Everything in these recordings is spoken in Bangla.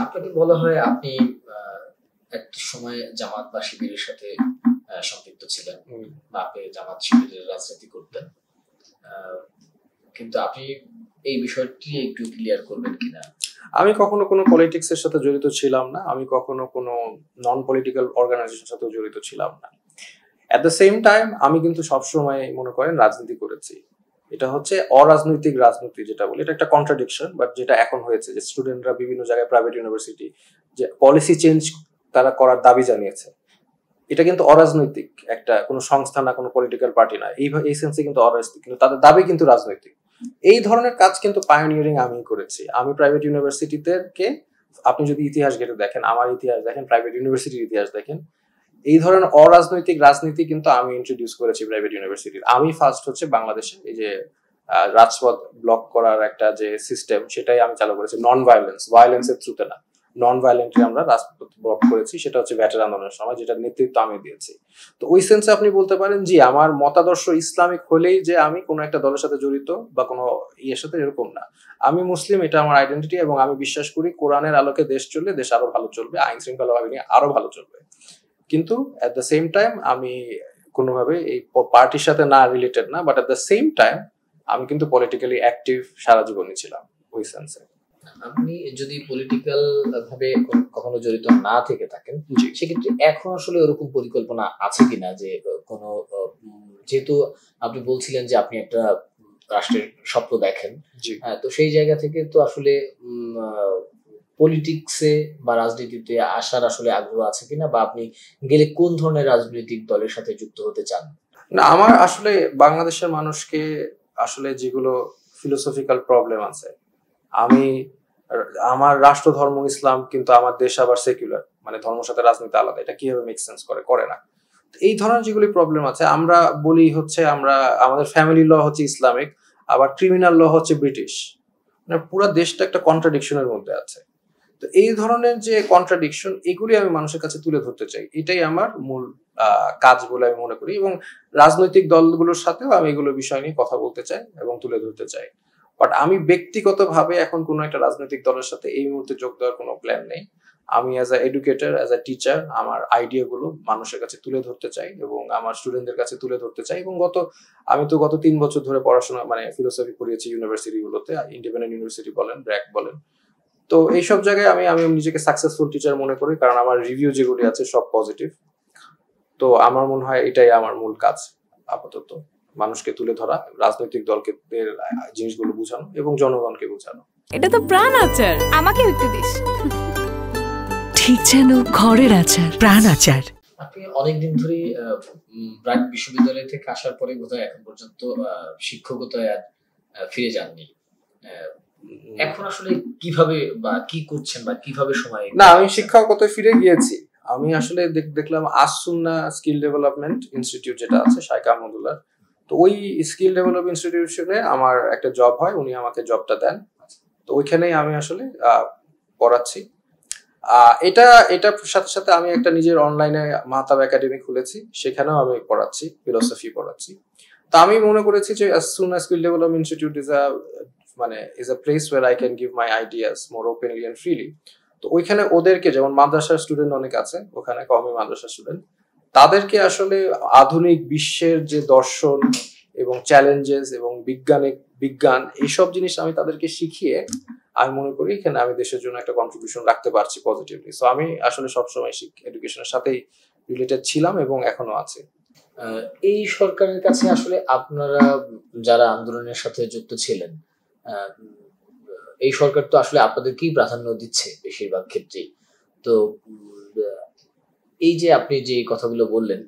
আপনাকে বলা হয় আপনি একটা সময় জামাত বা শিবিরের সাথে সম্পৃক্ত ছিলেন বা আপনি জামাত শিবিরের রাজনীতি করতেন, কিন্তু আপনি এই বিষয়টি একটু ক্লিয়ার করবেন কিনা? আমি কখনো কোনো পলিটিক্স এর সাথে জড়িত ছিলাম না, আমি কখনো কোনো নন পলিটিক্যাল অর্গানাইজেশনের সাথে জড়িত ছিলাম না। অ্যাট দ্য সেম টাইম আমি কিন্তু সবসময় মনে করেন রাজনীতি করেছি। এটা হচ্ছে অরাজনৈতিক রাজনীতি যেটা বলি, এটা একটা কন্ট্রাডিকশন, বাট যেটা এখন হয়েছে যে স্টুডেন্টরা বিভিন্ন জায়গায় প্রাইভেট ইউনিভার্সিটি যে পলিসি চেঞ্জ তারা করার দাবি জানিয়েছে, এটা কিন্তু অরাজনৈতিক একটা কোনো সংস্থা না, কোনো পলিটিক্যাল পার্টি না, এই সেন্সে কিন্তু অরাজনৈতিক, কিন্তু তাদের দাবি কিন্তু রাজনৈতিক। এই ধরনের কাজ কিন্তু পায়োনিয়ারিং আমি করেছি। আমি প্রাইভেট ইউনিভার্সিটিতে আপনি যদি ইতিহাস ঘেটে দেখেন, আমার ইতিহাস দেখেন, প্রাইভেট ইউনিভার্সিটির ইতিহাস দেখেন, এই ধরনের অরাজনৈতিক রাজনীতি কিন্তু আমি ইন্ট্রোডিউস করেছি প্রাইভেট ইউনিভার্সিটির। আমি ফার্স্ট হচ্ছে বাংলাদেশে এই যে রাজপথ ব্লক করার একটা যে সিস্টেম, সেটাই আমি চালু করেছি। নন ভায়োলেন্সের থ্রুতে না, নন ভায়োলেন্টলি আমরা রাজপথ ব্লক করেছি। সেটা হচ্ছে ভ্যাটের আন্দোলনের সময়, যেটা নেতৃত্ব আমি দিয়েছি। তো ওই সেন্সে আপনি বলতে পারেন যে আমার মতাদর্শ ইসলামিক হলেই যে আমি কোনো একটা দলের সাথে জড়িত বা কোনো ইয়ের সাথে, এরকম না। আমি মুসলিম, এটা আমার আইডেন্টিটি, এবং আমি বিশ্বাস করি কোরআনের আলোকে দেশ চললে দেশ আরো ভালো চলবে, আইন শৃঙ্খলা বাহিনী আরো ভালো চলবে। কিন্তু অ্যাট দ্য সেম টাইম আমি কোনোভাবে এই পার্টির সাথে না রিলেটেড না, but at the same time আমি কিন্তু পলিটিক্যালি অ্যাক্টিভ সারা জীবনই ছিলাম ওই সেন্সে। আপনি যদি পলিটিক্যাল ভাবে কখনো জড়িত না থেকে থাকেন, সেক্ষেত্রে এখন আসলে ওরকম পরিকল্পনা আছে কিনা যে কোনো, যেহেতু আপনি বলছিলেন যে আপনি একটা রাষ্ট্রের স্বপ্ন দেখেন, তো সেই জায়গা থেকে তো আসলে পলিটিক্সে বা রাজনীতিতে আসার আসলে আগ্রহ আছে কিনা, বা আপনি গেলে কোন ধরনের রাজনৈতিক দলের সাথে যুক্ত হতে চান? না, আমার আসলে বাংলাদেশের মানুষকে আসলে যেগুলো ফিলোসফিক্যাল প্রবলেম আছে, আমার রাষ্ট্র ধর্ম ইসলাম, কিন্তু আমার দেশ আবার সেকুলার, মানে ধর্মের সাথে রাজনীতি আলাদা, এটা কিভাবে মেক সেন্স করে না। এই ধরনের যেগুলি প্রবলেম আছে, আমরা বলি হচ্ছে আমাদের ফ্যামিলি ল হচ্ছে ইসলামিক, আবার ক্রিমিনাল ল হচ্ছে ব্রিটিশ, মানে পুরো দেশটা একটা কন্ট্রাডিকশনের মধ্যে আছে। তো এই ধরনের যে কন্ট্রাডিকশন, এগুলি আমি মানুষের কাছে তুলে ধরতে চাই, এটাই আমার মূল কাজ বলে আমি মনে করি। এবং রাজনৈতিক দলগুলোর সাথেও আমি এগুলো বিষয় নিয়ে কথা বলতে চাই এবং তুলে ধরতে চাই। বাট আমি ব্যক্তিগতভাবে এখন কোনো একটা রাজনৈতিক দলের সাথে এই মুহূর্তে যোগ দেওয়ার কোনো প্ল্যান নেই। আমি as a educator, as a teacher, আমার আইডিয়াগুলো মানুষের কাছে তুলে ধরতে চাই এবং আমার স্টুডেন্টদের কাছে তুলে ধরতে চাই। এবং আমি তো গত 3 বছর ধরে পড়াশোনা, মানে ফিলোসফি পড়িয়েছি ইউনিভার্সিটিগুলোতে, ইন্ডিপেন্ডেন্ট ইউনিভার্সিটি বলেন, ব্র্যাক বলেন। তো এইসব জায়গায় আমি নিজেকে সাকসেসফুল টিচার মনে করি, কারণ আমার রিভিউ যেগুলি আছে সব পজিটিভ। তো আমার মনে হয় এটাই আমার মূল কাজ আপাতত, মানুষকে তুলে ধরা, রাজনৈতিক দলকে জিনিসগুলো বোঝানো এবং জনগণকে বোঝানো। এটা তো প্রাণ আচার, আমাকে একটু দিস। ঠিক যেন ঘরের আচার, প্রাণ আচার। আপনি অনেকদিন ধরে ব্র্যাক বিশ্ববিদ্যালয় থেকে আসার পরে বোধহয় এখন পর্যন্ত শিক্ষকতায় ফিরে যাননি। এখন আসলে কিভাবে বা কি করছেন বা কিভাবে সময়? না, আমি শিক্ষকতায় ফিরে গিয়েছি। আমি আসলে দেখলাম আসুন্না স্কিল ডেভেলপমেন্ট ইনস্টিটিউট যেটা আছে শাইখ আহমদুল্লাহ, তো ওই স্কিল ডেভেলপমেন্ট ইনস্টিটিউশনে আমার একটা জব হয়, উনি আমাকে জবটা দেন। তো ওইখানেই আমি আসলে পড়াচ্ছি। এটার সাথে সাথে আমি একটা নিজের অনলাইনে মাহতাব একাডেমি খুলেছি, সেখানেও আমি পড়াচ্ছি, ফিলোসফি পড়াচ্ছি। তো আমি মনে করেছি যে As-Sunnah skill development institute is a place where I can give my ideas more openly and freely. তো ওইখানে ওদেরকে, যেমন মাদ্রাসার স্টুডেন্ট অনেক আছে ওখানে, কওমি মাদ্রাসার স্টুডেন্ট, তাদেরকে আসলে আধুনিক বিশ্বের যে দর্শন এবং চ্যালেঞ্জেস এবং বিজ্ঞান এইসব জিনিস আমি তাদেরকে শিখিয়ে আমি মনে করি এখানে আমি দেশের জন্য একটা কন্ট্রিবিউশন রাখতে পারছি পজিটিভলি। সো আমি আসলে সবসময় এডুকেশনের সাথেই রিলেটেড ছিলাম এবং এখনো আছে। এই সরকারের কাছে আসলে আপনারা যারা আন্দোলনের সাথে যুক্ত ছিলেন, এই সরকার তো আসলে আপনাদেরকেই প্রাধান্য দিচ্ছে বেশিরভাগ ক্ষেত্রেই। তো এই যে আপনি যে কথাগুলো বললেন,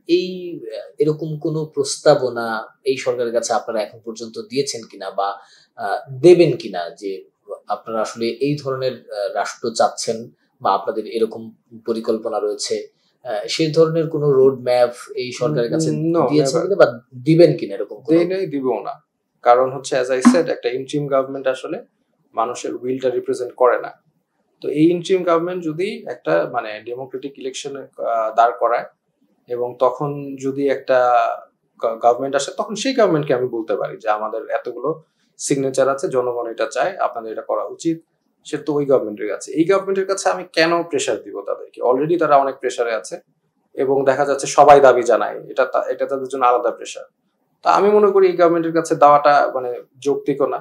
এরকম কোনো প্রস্তাবনা এই সরকারের কাছে আপনারা এখন পর্যন্ত দিয়েছেন কিনা বা দেবেন কিনা, যে আপনারা আসলে এই ধরনের রাষ্ট্র চাচ্ছেন বা আপনাদের এরকম পরিকল্পনা রয়েছে, সেই ধরনের কোন রোড ম্যাপ এই সরকারের কাছে দিয়েছেন কিনা বা দিবেন কিনা? এরকম দিব না, কারণ হচ্ছে অ্যাজ আই সেড, একটা ইন্টারিম গভর্নমেন্ট আসলে মানুষের উইলটা রিপ্রেজেন্ট করে না। তো এই ইন্টারিম গভর্নমেন্ট যদি একটা মানে ডেমোক্রেটিক ইলেকশনে দাঁড় করায় এবং তখন যদি একটা গভর্নমেন্ট আসে, তখন সেই গভর্নমেন্টকে আমি বলতে পারি যে আমাদের এতগুলো সিগনেচার আছে, জনগণ এটা চায়, আপনাদের এটা করা উচিত, সে তো ওই গভর্নমেন্টের কাছে। এই গভর্নমেন্টের কাছে আমি কেন প্রেশার দিব তাদেরকে? অলরেডি তারা অনেক প্রেশারে আছে এবং দেখা যাচ্ছে সবাই দাবি জানায়, এটা তাদের জন্য আলাদা প্রেশার। তা আমি মনে করি এই গভর্নমেন্টের কাছে দেওয়াটা মানে যৌক্তিকও না,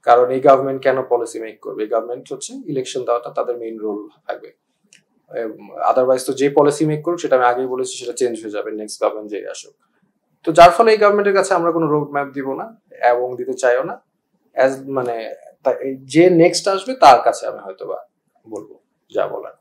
কারণ এই গভর্নমেন্ট কেন পলিসি মেক করবে? এই গভর্নমেন্ট হচ্ছে ইলেকশন দেওয়াটা তাদের মেইন রোল থাকবে। আদারওয়াইজ তো যে পলিসি মেক করুক, সেটা আমি আগেই বলেছি, সেটা চেঞ্জ হয়ে যাবে নেক্সট গভর্নমেন্ট যে আসুক। তো যার ফলে এই গভর্নমেন্টের কাছে আমরা কোনো রোড ম্যাপ দিব না এবং দিতে চাইও না। মানে যে নেক্সট আসবে তার কাছে আমি হয়তো বা বলবো যা বলার।